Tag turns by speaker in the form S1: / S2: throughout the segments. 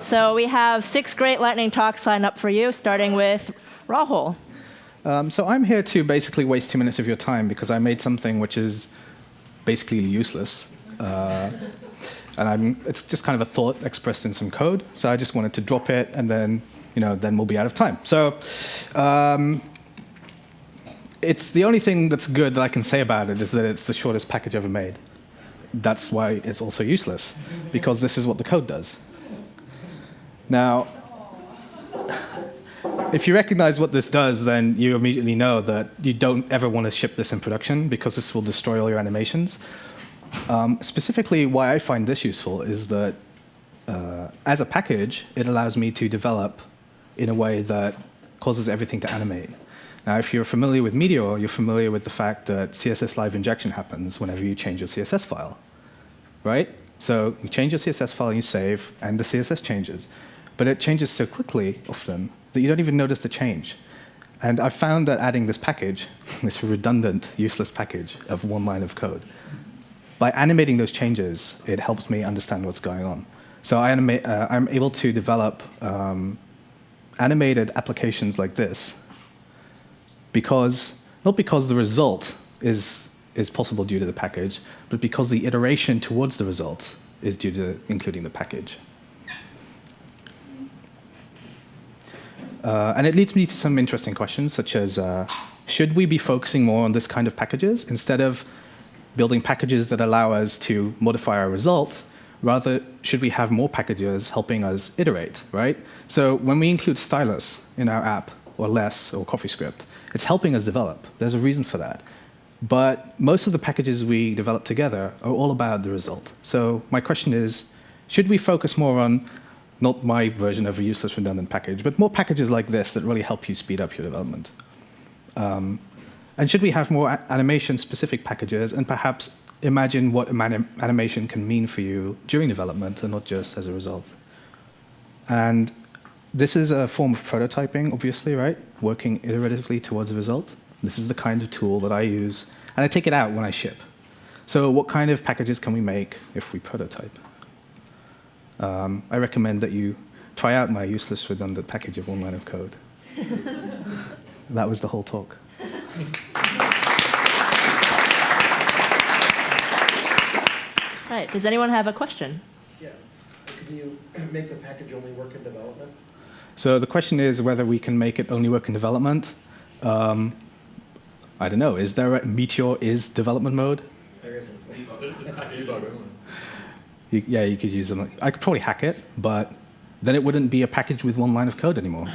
S1: So we have 6 great lightning talks lined up for you, starting with Rahul.
S2: So I'm here to basically waste 2 minutes of your time because I made something which is basically useless. And it's just kind of a thought expressed in some code. So I just wanted to drop it, and then we'll be out of time. So it's the only thing that's good that I can say about it is that it's the shortest package ever made. That's why it's also useless, because this is what the code does. Now, if you recognize what this does, then you immediately know that you don't ever want to ship this in production because this will destroy all your animations. Specifically, why I find this useful is that as a package, it allows me to develop in a way that causes everything to animate. Now, if you're familiar with Meteor, you're familiar with the fact that CSS live injection happens whenever you change your CSS file, right? So you change your CSS file, you save, and the CSS changes. But it changes so quickly, often, that you don't even notice the change. And I found that adding this package, this redundant, useless package of 1 line of code, by animating those changes, it helps me understand what's going on. So I'm able to develop animated applications like this not because the result is possible due to the package, but because the iteration towards the result is due to including the package. And it leads me to some interesting questions, such as, should we be focusing more on this kind of packages instead of building packages that allow us to modify our results? Rather, should we have more packages helping us iterate, right? So when we include stylus in our app, or less, or CoffeeScript, it's helping us develop. There's a reason for that. But most of the packages we develop together are all about the result. So my question is, should we focus more on not my version of a useless redundant package, but more packages like this that really help you speed up your development? And should we have more animation-specific packages and perhaps imagine what animation can mean for you during development and not just as a result? And this is a form of prototyping, obviously, right? Working iteratively towards a result. This is the kind of tool that I use, and I take it out when I ship. So what kind of packages can we make if we prototype? I recommend that you try out my useless redundant package of 1 line of code. That was the whole talk.
S1: Right. Does anyone have a question?
S3: Yeah. Can you make the package only work in development?
S2: So the question is whether we can make it only work in development. I don't know. Is there a Meteor is development mode?
S3: There isn't.
S2: Yeah, you could use them. I could probably hack it, but then it wouldn't be a package with 1 line of code anymore.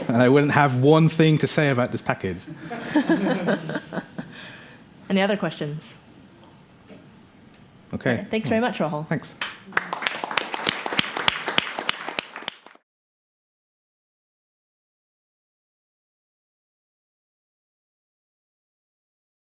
S2: And I wouldn't have one thing to say about this package.
S1: Any other questions?
S2: Okay.
S1: Thanks very much, Rahul.
S2: Thanks.